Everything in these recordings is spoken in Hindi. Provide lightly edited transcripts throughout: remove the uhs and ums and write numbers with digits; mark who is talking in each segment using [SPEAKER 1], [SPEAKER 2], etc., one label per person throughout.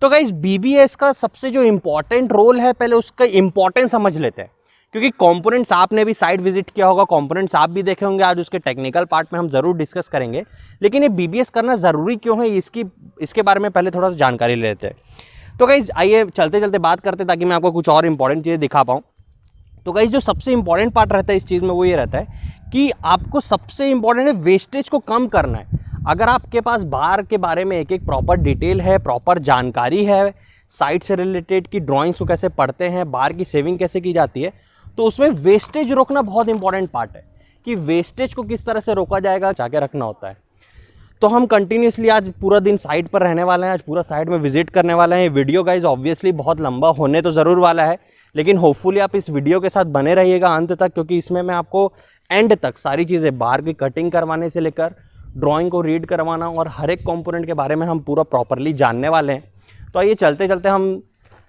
[SPEAKER 1] तो गाइस बीबीएस का सबसे जो इम्पोर्टेंट रोल है, पहले उसका इम्पोर्टेंस समझ लेते हैं, क्योंकि कंपोनेंट्स आपने भी साइट विजिट किया होगा, कंपोनेंट्स आप भी देखे होंगे, आज उसके टेक्निकल पार्ट में हम जरूर डिस्कस करेंगे। लेकिन ये बीबीएस करना ज़रूरी क्यों है, इसके बारे में पहले थोड़ा सा जानकारी लेते हैं। तो गाइस आइए चलते चलते बात करते हैं, ताकि मैं आपको कुछ और इंपॉर्टेंट चीज़ें दिखा पाऊँ। तो गाइस जो सबसे इंपॉर्टेंट पार्ट रहता है इस चीज़ में वो ये रहता है कि आपको सबसे इंपॉर्टेंट है वेस्टेज को कम करना है। अगर आपके पास बार के बारे में एक एक प्रॉपर डिटेल है, प्रॉपर जानकारी है, साइट से रिलेटेड की ड्राइंग्स को कैसे पढ़ते हैं, बार की सेविंग कैसे की जाती है, तो उसमें वेस्टेज रोकना बहुत इंपॉर्टेंट पार्ट है कि वेस्टेज को किस तरह से रोका जाएगा, जाके रखना होता है। तो हम कंटिन्यूसली आज पूरा दिन साइट पर रहने वाले हैं, आज पूरा साइट में विजिट करने वाले हैं। ये वीडियो गाइज ऑब्वियसली बहुत लंबा होने तो ज़रूर वाला है, लेकिन होपफुली आप इस वीडियो के साथ बने रहिएगा अंत तक, क्योंकि इसमें मैं आपको एंड तक सारी चीज़ें, बार की कटिंग करवाने से लेकर ड्राइंग को रीड करवाना और हर एक कंपोनेंट के बारे में हम पूरा प्रॉपरली जानने वाले हैं। तो आइए चलते चलते हम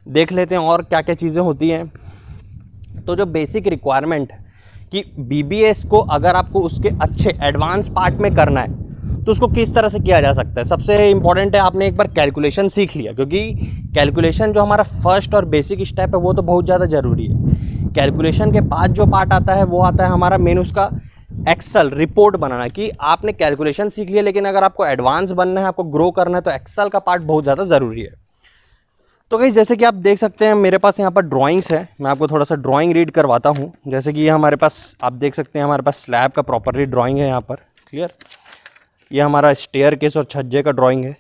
[SPEAKER 1] देख लेते हैं और क्या क्या चीज़ें होती हैं। तो जो बेसिक रिक्वायरमेंट है कि बीबीएस को अगर आपको उसके अच्छे एडवांस पार्ट में करना है तो उसको किस तरह से किया जा सकता है। सबसे इंपॉर्टेंट है आपने एक बार कैलकुलेशन सीख लिया, क्योंकि कैलकुलेशन जो हमारा फर्स्ट और बेसिक स्टेप है वो तो बहुत ज़्यादा ज़रूरी है। कैलकुलेशन के बाद जो पार्ट आता है वो आता है हमारा मेन उसका एक्सेल रिपोर्ट बनाना, कि आपने कैलकुलेशन सीख लिया, लेकिन अगर आपको एडवांस बनना है, आपको ग्रो करना है, तो एक्सेल का पार्ट बहुत ज़्यादा ज़रूरी है। तो गाइस जैसे कि आप देख सकते हैं मेरे पास यहाँ पर ड्राइंग्स है, मैं आपको थोड़ा सा ड्राइंग रीड करवाता हूँ। जैसे कि ये हमारे पास आप देख सकते हैं हमारे पास स्लैब का प्रॉपरली ड्राइंग है यहाँ पर, क्लियर। ये हमारा स्टेयर केस और छज्जे का ड्राइंग है,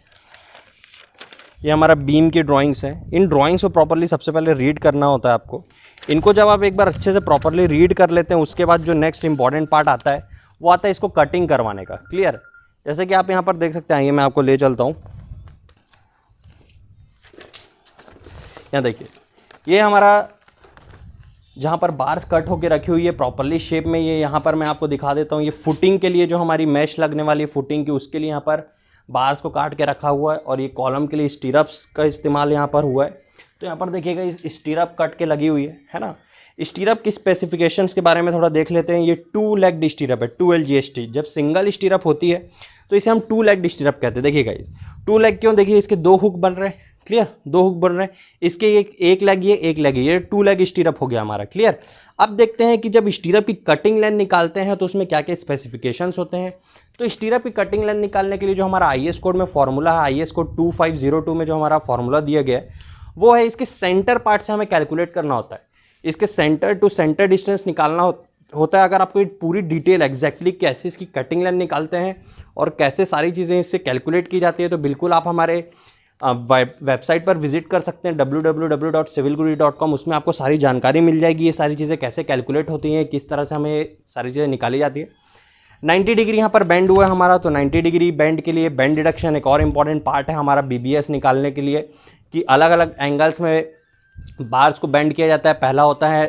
[SPEAKER 1] ये हमारा बीम की ड्राइंग्स है। इन ड्राइंग्स को प्रॉपरली सबसे पहले रीड करना होता है आपको। इनको जब आप एक बार अच्छे से प्रॉपरली रीड कर लेते हैं, उसके बाद जो नेक्स्ट इंपॉर्टेंट पार्ट आता है वो आता है इसको कटिंग करवाने का, क्लियर। जैसे कि आप यहाँ पर देख सकते हैं, ये मैं आपको ले चलता हूँ। यहाँ देखिए, ये हमारा जहाँ पर बार्स कट होके रखी हुई है प्रॉपरली शेप में, ये यहाँ पर मैं आपको दिखा देता हूँ। ये फुटिंग के लिए जो हमारी मैश लगने वाली है फुटिंग की, उसके लिए यहाँ पर बार्स को काट के रखा हुआ है। और ये कॉलम के लिए स्टीरअप्स का इस्तेमाल यहाँ पर हुआ है। तो यहाँ पर देखिएगा इस स्टीरअप कट के लगी हुई है ना। स्टीरअप की स्पेसिफिकेशंस के बारे में थोड़ा देख लेते हैं। ये 2 लेग्ड स्टीरअप है, 2LGST। जब सिंगल स्टीरअप होती है तो इसे हम 2 लेग्ड स्टीरअप कहते हैं। देखिएगा 2 लेग क्यों, देखिए इसके 2 हुक बन रहे हैं, क्लियर, 2 हुक बन रहे हैं। इसके एक लेग ये, एक लेग ये, 2 लेग स्टीरअप हो गया हमारा, क्लियर। अब देखते हैं कि जब स्टीरअप की कटिंग लेंथ निकालते हैं तो उसमें क्या क्या स्पेसिफिकेशंस होते हैं। तो स्टीरअप की कटिंग लेंथ निकालने के लिए जो हमारा IS कोड में फॉर्मूला है, IS कोड 2502 में जो हमारा फॉर्मूला दिया गया है वो है, इसके सेंटर पार्ट से हमें कैलकुलेट करना होता है। इसके सेंटर टू सेंटर डिस्टेंस निकालना होता है। अगर आपको पूरी डिटेल एग्जैक्टली कैसे इसकी कटिंग लेंथ निकालते हैं और कैसे सारी चीज़ें इससे कैलकुलेट की जाती है, तो बिल्कुल आप हमारे वेबसाइट पर विजिट कर सकते हैं www.civilguru.com। उसमें आपको सारी जानकारी मिल जाएगी, ये सारी चीज़ें कैसे कैलकुलेट होती हैं, किस तरह से हमें सारी चीज़ें निकाली जाती है। 90 डिग्री यहाँ पर बेंड हुआ है हमारा, तो 90 डिग्री बेंड के लिए बेंड डिडक्शन एक और इम्पॉर्टेंट पार्ट है हमारा बीबीएस निकालने के लिए, कि अलग अलग एंगल्स में बार्स को बेंड किया जाता है। पहला होता है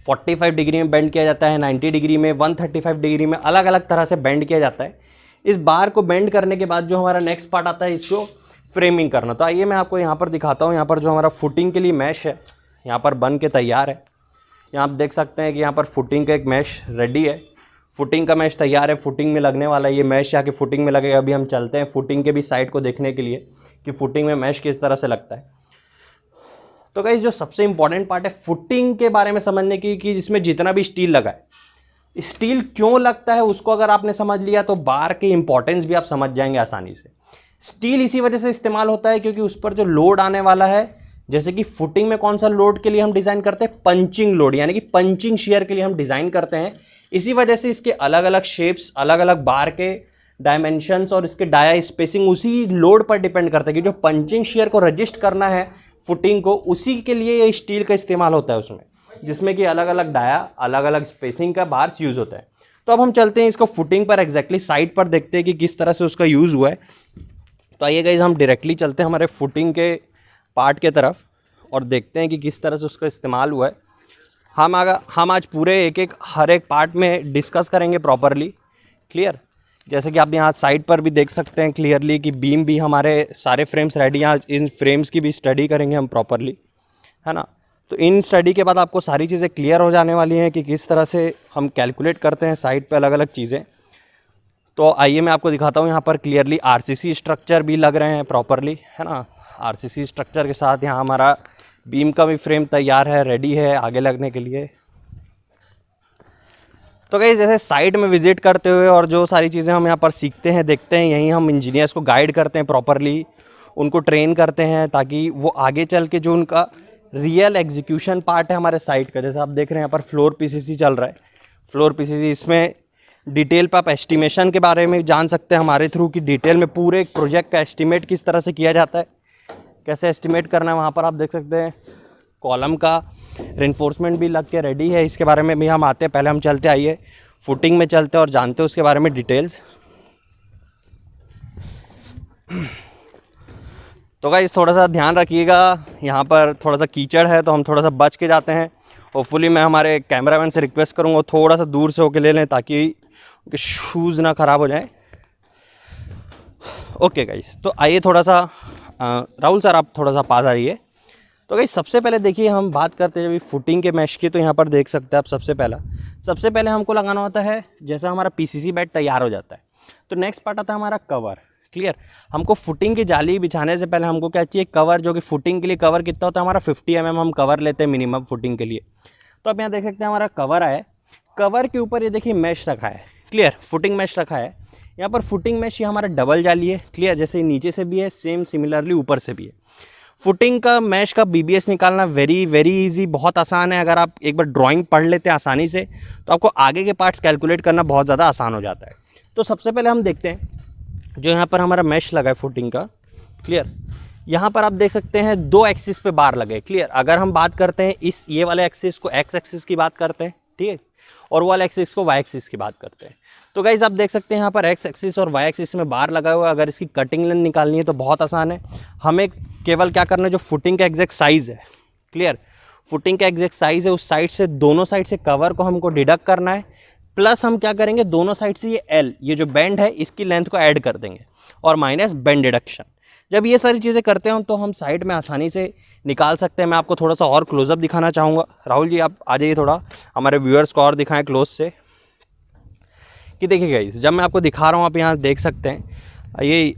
[SPEAKER 1] 45 डिग्री में बेंड किया जाता है, 90 डिग्री में, 135 डिग्री में, अलग अलग तरह से बेंड किया जाता है। इस बार को बेंड करने के बाद जो हमारा नेक्स्ट पार्ट आता है, इसको फ्रेमिंग करना। तो आइए मैं आपको यहाँ पर दिखाता हूँ। यहाँ पर जो हमारा फुटिंग के लिए मैश है यहाँ पर बन के तैयार है। यहाँ आप देख सकते हैं कि यहाँ पर फुटिंग का एक मैश रेडी है, फुटिंग का मैश तैयार है, फुटिंग में लगने वाला है। ये मैश यहाँ के फुटिंग में लगेगा। अभी हम चलते हैं फुटिंग के भी साइड को देखने के लिए कि फुटिंग में मैश किस तरह से लगता है। तो गाइस जो सबसे इंपॉर्टेंट पार्ट है फुटिंग के बारे में समझने की, कि जिसमें जितना भी स्टील लगा है, स्टील क्यों लगता है उसको अगर आपने समझ लिया तो बार के इंपॉर्टेंस भी आप समझ जाएंगे आसानी से। स्टील इसी वजह से इस्तेमाल होता है क्योंकि उस पर जो लोड आने वाला है, जैसे कि फुटिंग में कौन सा लोड के लिए हम डिज़ाइन करते हैं, पंचिंग लोड, यानी कि पंचिंग शेयर के लिए हम डिज़ाइन करते हैं। इसी वजह से इसके अलग अलग शेप्स, अलग अलग बार के डायमेंशंस और इसके डाया स्पेसिंग उसी लोड पर डिपेंड करता है कि जो पंचिंग शेयर को रजिस्ट करना है फुटिंग को, उसी के लिए ये स्टील का इस्तेमाल होता है उसमें, जिसमें कि अलग अलग डाया, अलग अलग स्पेसिंग का बार्स यूज़ होता है। तो अब हम चलते हैं इसको फुटिंग पर एग्जैक्टली साइड पर देखते हैं कि किस तरह से उसका यूज़ हुआ है। तो आइए गाइस हम डायरेक्टली चलते हैं हमारे फुटिंग के पार्ट के तरफ और देखते हैं कि किस तरह से उसका इस्तेमाल हुआ है। हम आज पूरे हर एक पार्ट में डिस्कस करेंगे प्रॉपरली, क्लियर। जैसे कि आप यहाँ साइड पर भी देख सकते हैं क्लियरली कि बीम भी हमारे सारे फ्रेम्स रेडी हैं। इन फ्रेम्स की भी स्टडी करेंगे हम प्रॉपरली, है ना। तो इन स्टडी के बाद आपको सारी चीज़ें क्लियर हो जाने वाली हैं कि किस तरह से हम कैलकुलेट करते हैं साइड पे अलग अलग चीज़ें। तो आइए मैं आपको दिखाता हूँ। यहाँ पर क्लियरली RCC स्ट्रक्चर भी लग रहे हैं प्रॉपरली, है ना। आरसीसी स्ट्रक्चर के साथ यहाँ हमारा बीम का भी फ्रेम तैयार है, रेडी है आगे लगने के लिए। तो गाइस जैसे साइट में विजिट करते हुए और जो सारी चीज़ें हम यहाँ पर सीखते हैं, देखते हैं, यहीं हम इंजीनियर्स को गाइड करते हैं प्रॉपरली, उनको ट्रेन करते हैं ताकि वो आगे चल के जो उनका रियल एग्जीक्यूशन पार्ट है हमारे साइट का, जैसे आप देख रहे हैं यहाँ पर फ्लोर पीसीसी चल रहा है, फ्लोर पीसीसी, इसमें डिटेल पर आप एस्टिमेशन के बारे में जान सकते हैं हमारे थ्रू कि डिटेल में पूरे एक प्रोजेक्ट का एस्टिमेट किस तरह से किया जाता है, कैसे एस्टिमेट करना है। वहाँ पर आप देख सकते हैं कॉलम का रेनफोर्समेंट भी लग के रेडी है, इसके बारे में भी हम आते हैं। पहले हम चलते, आइए फुटिंग में चलते हैं और जानते हैं उसके बारे में डिटेल्स। तो गाइस थोड़ा सा ध्यान रखिएगा, यहाँ पर थोड़ा सा कीचड़ है तो हम थोड़ा सा बच के जाते हैं। होपफुली मैं हमारे कैमरामैन से रिक्वेस्ट करूँगा थोड़ा सा दूर से होके ले लें ताकि उनके शूज़ ना ख़राब हो जाएं। ओके गाइस, तो आइए थोड़ा सा राहुल सर आप थोड़ा सा पास आ रहिए। तो गाइस सबसे पहले देखिए हम बात करते हैं जब फुटिंग के मैश की, तो यहाँ पर देख सकते हैं आप सबसे पहले हमको लगाना होता है, जैसा हमारा पीसीसी बेड तैयार हो जाता है तो नेक्स्ट पार्ट आता है हमारा कवर। क्लियर, हमको फुटिंग की जाली बिछाने से पहले हमको क्या चाहिए, कवर, जो कि फुटिंग के लिए कवर कितना होता है हमारा 50 mm हम कवर लेते हैं मिनिमम फुटिंग के लिए। तो आप यहाँ देख सकते हैं हमारा कवर है, कवर के ऊपर ये देखिए मैश रखा है, क्लियर, फुटिंग मैश रखा है। यहाँ पर फुटिंग मैश ये हमारा डबल जाली है, क्लियर, जैसे नीचे से भी है सेम सिमिलरली ऊपर से भी है। फुटिंग का मैश का बीबीएस निकालना वेरी वेरी इजी, बहुत आसान है। अगर आप एक बार ड्राइंग पढ़ लेते हैं आसानी से तो आपको आगे के पार्ट्स कैलकुलेट करना बहुत ज़्यादा आसान हो जाता है। तो सबसे पहले हम देखते हैं जो यहाँ पर हमारा मैश लगा है फुटिंग का, क्लियर, यहाँ पर आप देख सकते हैं 2 एक्सिस पे बार लगे, क्लियर। अगर हम बात करते हैं इस ये वाले एक्सिस को एक्स एक्सिस की बात करते हैं, ठीक है, और वाले एक्सिस को वाई एक्सिस की बात करते हैं। तो गाइज आप देख सकते हैं यहाँ पर एक्स एक्सिस और वाई एक्सिस में बार लगा हुआ है। अगर इसकी कटिंग लेंथ निकालनी है तो बहुत आसान है, हमें केवल क्या करना है, जो फुटिंग का एग्जैक्ट साइज़ है, क्लियर, फुटिंग का एग्जैक्ट साइज़ है उस साइड से, दोनों साइड से कवर को हमको डिडक्ट करना है, प्लस हम क्या करेंगे दोनों साइड से ये एल, ये जो बेंड है इसकी लेंथ को ऐड कर देंगे, और माइनस बेंड डिडक्शन। जब ये सारी चीज़ें करते हैं तो हम साइड में आसानी से निकाल सकते हैं। मैं आपको थोड़ा सा और क्लोजअप दिखाना चाहूँगा। राहुल जी आप आ जाइए, थोड़ा हमारे व्यूअर्स को और दिखाएं क्लोज से, कि देखिए गाइस जब मैं आपको दिखा रहा हूँ आप यहाँ देख सकते हैं ये,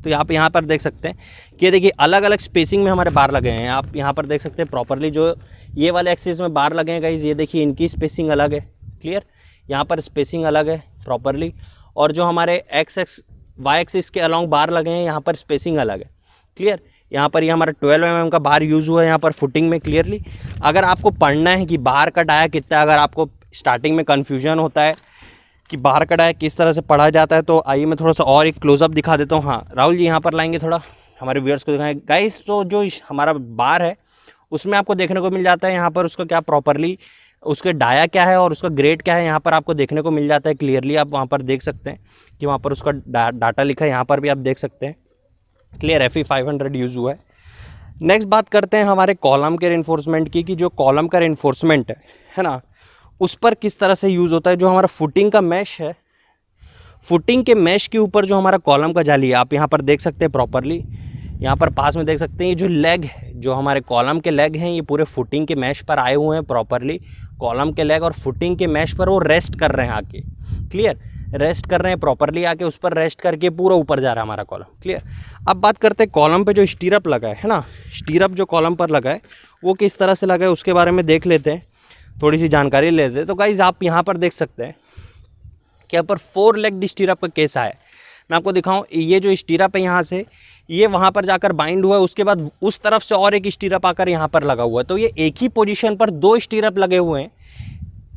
[SPEAKER 1] तो आप यहाँ पर देख सकते हैं कि देखिए अलग अलग स्पेसिंग में हमारे बार लगे हैं। आप यहाँ पर देख सकते हैं प्रॉपरली जो ये वाले एक्सिस में बार लगे हैं गाइस, ये देखिए इनकी स्पेसिंग अलग है, क्लियर, यहाँ पर स्पेसिंग अलग है प्रॉपरली, और जो हमारे वाई एक्सिस के अलॉन्ग बार लगे हैं यहाँ पर स्पेसिंग अलग है, क्लियर। यहाँ पर ये हमारा 12 mm का बार यूज़ हुआ है यहाँ पर फुटिंग में, क्लियरली। अगर आपको पढ़ना है कि बार का डाया कितना है, अगर आपको स्टार्टिंग में कन्फ्यूजन होता है कि बार का डाया किस तरह से पढ़ा जाता है, तो आइए मैं थोड़ा सा और एक क्लोजअप दिखा देता हूँ। हाँ राहुल जी यहाँ पर लाएंगे, थोड़ा हमारे व्यूअर्स को दिखाएं गाइस। तो जो हमारा बार है उसमें आपको देखने को मिल जाता है यहाँ पर उसका क्या प्रॉपरली, उसके डाया क्या है और उसका ग्रेड क्या है, यहाँ पर आपको देखने को मिल जाता है क्लियरली। आप वहाँ पर देख सकते हैं कि वहाँ पर उसका डाटा लिखा है, यहाँ पर भी आप देख सकते हैं, क्लियर, FE 500 यूज़ हुआ है। नेक्स्ट बात करते हैं हमारे कॉलम के रेनफोर्समेंट की, कि जो कॉलम का रेनफोर्समेंट है ना, उस पर किस तरह से यूज़ होता है। जो हमारा फुटिंग का मैश है, फुटिंग के मैश के ऊपर जो हमारा कॉलम का जाली है, आप यहाँ पर देख सकते हैं प्रॉपरली, यहाँ पर पास में देख सकते हैं ये जो लेग है, जो हमारे कॉलम के लेग हैं, ये पूरे फुटिंग के मैश पर आए हुए हैं प्रॉपरली। कॉलम के लेग और फुटिंग के मैश पर वो रेस्ट कर रहे हैं आके, क्लियर, रेस्ट कर रहे हैं प्रॉपरली आके, उस पर रेस्ट करके पूरा ऊपर जा रहा है हमारा कॉलम, क्लियर। अब बात करते हैं कॉलम पे जो स्टीरअप लगा है ना, स्टीरअप जो कॉलम पर लगा है वो किस तरह से लगा है उसके बारे में देख लेते हैं, थोड़ी सी जानकारी लेते हैं। तो गाइज आप यहाँ पर देख सकते हैं कि यहाँ पर 4 लेग स्टीरअप का केस आया है। मैं आपको दिखाऊँ, ये जो स्टीरअप है यहाँ से ये वहाँ पर जाकर बाइंड हुआ है, उसके बाद उस तरफ से और एक स्टीरअप आकर यहाँ पर लगा हुआ है। तो ये एक ही पोजीशन पर 2 स्टीरअप लगे हुए हैं।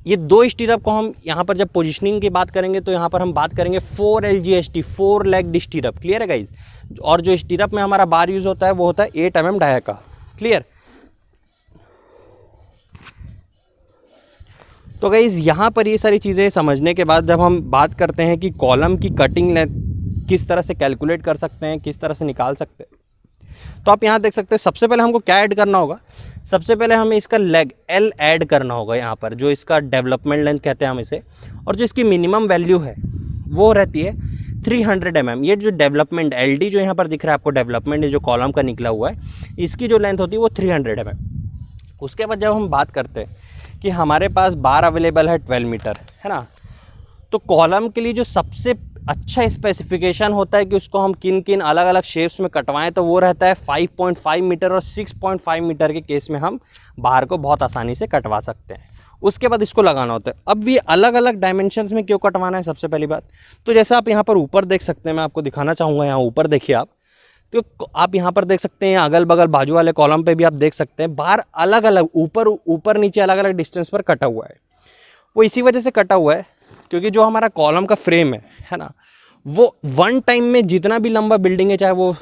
[SPEAKER 1] ये 2 स्टीरअप को हम यहाँ पर जब पोजीशनिंग की बात करेंगे तो यहाँ पर हम बात करेंगे 4 LGST, 4 लेग स्टीरअप, क्लियर है गाइज। और जो स्टीरअप में हमारा बार यूज़ होता है वो होता है 8 mm डाया का, क्लियर। तो गाइज यहाँ पर ये सारी चीज़ें समझने के बाद जब हम बात करते हैं कि कॉलम की कटिंग लेंथ किस तरह से कैलकुलेट कर सकते हैं, किस तरह से निकाल सकते हैं, तो आप यहाँ देख सकते हैं सबसे पहले हमको क्या ऐड करना होगा। सबसे पहले हमें इसका लेग L ऐड करना होगा यहाँ पर, जो इसका डेवलपमेंट लेंथ कहते हैं हम इसे, और जो इसकी मिनिमम वैल्यू है वो रहती है 300 mm। ये जो डेवलपमेंट LD जो यहाँ पर दिख रहा है आपको, डेवलपमेंट जो कॉलम का निकला हुआ है, इसकी जो लेंथ होती है वो 300 mm। उसके बाद जब हम बात करते हैं कि हमारे पास बार अवेलेबल है 12 मीटर, है ना, तो कॉलम के लिए जो सबसे अच्छा स्पेसिफिकेशन होता है कि उसको हम किन किन अलग अलग शेप्स में कटवाएं, तो वो रहता है 5.5 मीटर और 6.5 मीटर के केस में हम बाहर को बहुत आसानी से कटवा सकते हैं। उसके बाद इसको लगाना होता है। अब ये अलग अलग डायमेंशंस में क्यों कटवाना है, सबसे पहली बात तो जैसे आप यहाँ पर ऊपर देख सकते हैं, मैं आपको दिखाना चाहूँगा, यहाँ ऊपर देखिए आप, तो आप यहाँ पर देख सकते हैं अगल बगल बाजू वाले कॉलम पे भी आप देख सकते हैं बाहर अलग अलग ऊपर ऊपर नीचे अलग अलग डिस्टेंस पर कटा हुआ है। वो इसी वजह से कटा हुआ है क्योंकि जो हमारा कॉलम का फ्रेम है ना, वो वन टाइम में जितना भी लंबा बिल्डिंग है, चाहे वो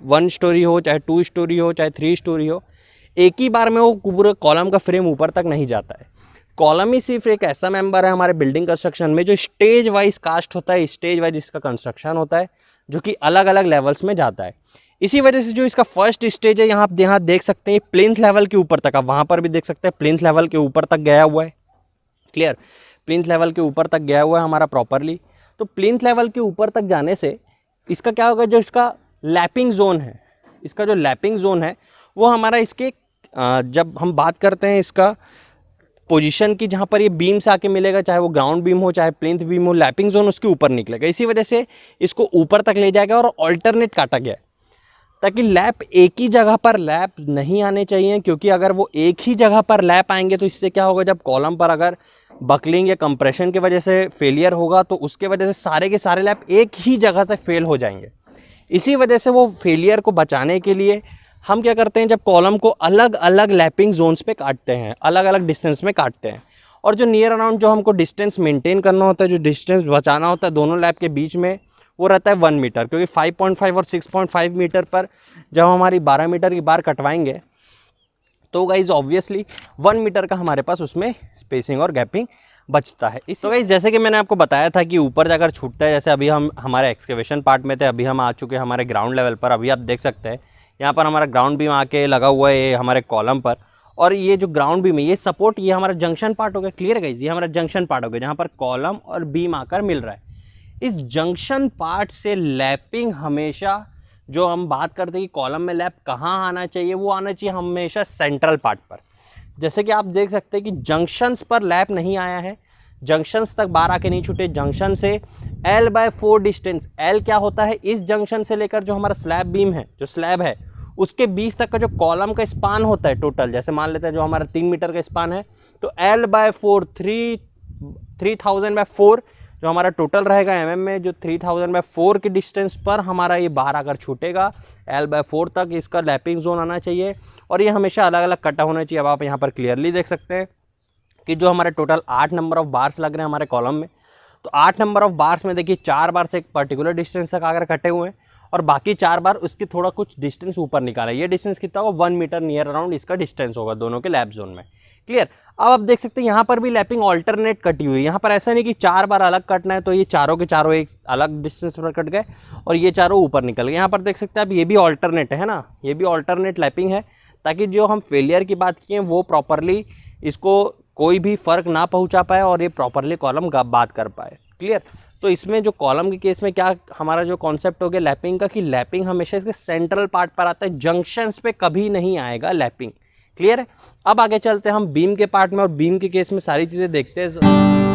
[SPEAKER 1] 1 स्टोरी हो, चाहे 2 स्टोरी हो, चाहे 3 स्टोरी हो, एक ही बार में वो पूरे कॉलम का फ्रेम ऊपर तक नहीं जाता है। कॉलम ही सिर्फ एक ऐसा मेंबर है हमारे बिल्डिंग कंस्ट्रक्शन में जो स्टेज वाइज कास्ट होता है, स्टेज वाइज इसका कंस्ट्रक्शन होता है, जो कि अलग अलग लेवल्स में जाता है। इसी वजह से जो इसका फर्स्ट स्टेज है, यहाँ देख सकते हैं प्लिंथ लेवल के ऊपर तक, आप वहाँ पर भी देख सकते हैं प्लिंथ लेवल के ऊपर तक गया हुआ है। क्लियर, प्लिंथ लेवल के ऊपर तक गया हुआ है हमारा प्रॉपरली। तो प्लिंथ लेवल के ऊपर तक जाने से इसका क्या होगा, जो इसका लैपिंग जोन है, इसका जो लैपिंग जोन है वो हमारा इसके जब हम बात करते हैं इसका पोजीशन की, जहाँ पर ये बीम से आके मिलेगा, चाहे वो ग्राउंड बीम हो चाहे प्लिंथ बीम हो, लैपिंग जोन उसके ऊपर निकलेगा। इसी वजह से इसको ऊपर तक ले जाएगा और ऑल्टरनेट काटा गया है ताकि लैप एक ही जगह पर लैप नहीं आने चाहिए, क्योंकि अगर वो एक ही जगह पर लैप आएंगे तो इससे क्या होगा, जब कॉलम पर अगर बकलिंग या कंप्रेशन की वजह से फेलियर होगा तो उसके वजह से सारे के सारे लैप एक ही जगह से फेल हो जाएंगे। इसी वजह से वो फेलियर को बचाने के लिए हम क्या करते हैं, जब कॉलम को अलग अलग लैपिंग जोन्स पे काटते हैं, अलग अलग डिस्टेंस में काटते हैं, और जो नियर अराउंड जो हमको डिस्टेंस मेंटेन करना होता है, जो डिस्टेंस बचाना होता है दोनों लैप के बीच में, वो रहता है 1 मीटर, क्योंकि 5.5 और 6.5 मीटर पर जब हमारी 12 मीटर की बार कटवाएंगे तो गाइज ऑब्वियसली 1 मीटर का हमारे पास उसमें स्पेसिंग और गैपिंग बचता है। तो गाइज जैसे कि मैंने आपको बताया था कि ऊपर जाकर छूटता है, जैसे अभी हम हमारे एक्सकेवेशन पार्ट में थे, अभी हम आ चुके हैं हमारे ग्राउंड लेवल पर। अभी आप देख सकते हैं यहाँ पर हमारा ग्राउंड बीम आके लगा हुआ है हमारे कॉलम पर, और ये जो ग्राउंड बीम है ये सपोर्ट, ये हमारा जंक्शन पार्ट हो गया। क्लियर गाइज, ये हमारा जंक्शन पार्ट हो गया जहाँ पर कॉलम और बीम आकर मिल रहा है। इस जंक्शन पार्ट से लैपिंग हमेशा, जो हम बात करते हैं कि कॉलम में लैप कहाँ आना चाहिए, वो आना चाहिए हमेशा सेंट्रल पार्ट पर। जैसे कि आप देख सकते हैं कि जंक्शंस पर लैप नहीं आया है, जंक्शंस तक बाहर आके नहीं छूटे। जंक्शन से L/4 डिस्टेंस, L क्या होता है, इस जंक्शन से लेकर जो हमारा स्लैब बीम है, जो स्लैब है उसके बीच तक का जो कॉलम का स्पान होता है टोटल, जैसे मान लेते हैं जो हमारा 3 मीटर का स्पान है, तो L/4 3000/4 जो हमारा टोटल रहेगा mm में, जो 3000/4 के डिस्टेंस पर हमारा ये बाहर आकर छूटेगा, L/4 तक इसका लैपिंग जोन आना चाहिए, और ये हमेशा अलग अलग कटा होना चाहिए। अब आप यहाँ पर क्लियरली देख सकते हैं कि जो हमारे टोटल 8 नंबर ऑफ बार्स लग रहे हैं हमारे कॉलम में, तो 8 नंबर ऑफ बार्स में देखिए 4 बार से एक पर्टिकुलर डिस्टेंस तक आकर कटे हुए हैं, और बाकी 4 बार उसके थोड़ा कुछ डिस्टेंस ऊपर निकाला है। ये डिस्टेंस कितना होगा, 1 मीटर नियर अराउंड इसका डिस्टेंस होगा दोनों के लैप जोन में। क्लियर, अब आप देख सकते हैं यहाँ पर भी लैपिंग ऑल्टरनेट कटी हुई है। यहाँ पर ऐसा नहीं कि 4 बार अलग कटना है, तो ये चारों के चारों एक अलग डिस्टेंस पर कट गए और ये चारों ऊपर निकल गए। यहाँ पर देख सकते हैं आप, ये भी ऑल्टरनेट है ना, ये भी ऑल्टरनेट लैपिंग है, ताकि जो हम फेलियर की बात किए वो प्रॉपरली इसको कोई भी फर्क ना पहुंचा पाए और ये प्रॉपरली कॉलम बात कर पाए। क्लियर, तो इसमें जो कॉलम के केस में क्या हमारा जो कॉन्सेप्ट हो गया लैपिंग का, कि लैपिंग हमेशा इसके सेंट्रल पार्ट पर आता है, जंक्शंस पे कभी नहीं आएगा लैपिंग। क्लियर है, अब आगे चलते हैं हम बीम के पार्ट में, और बीम के केस में सारी चीज़ें देखते हैं।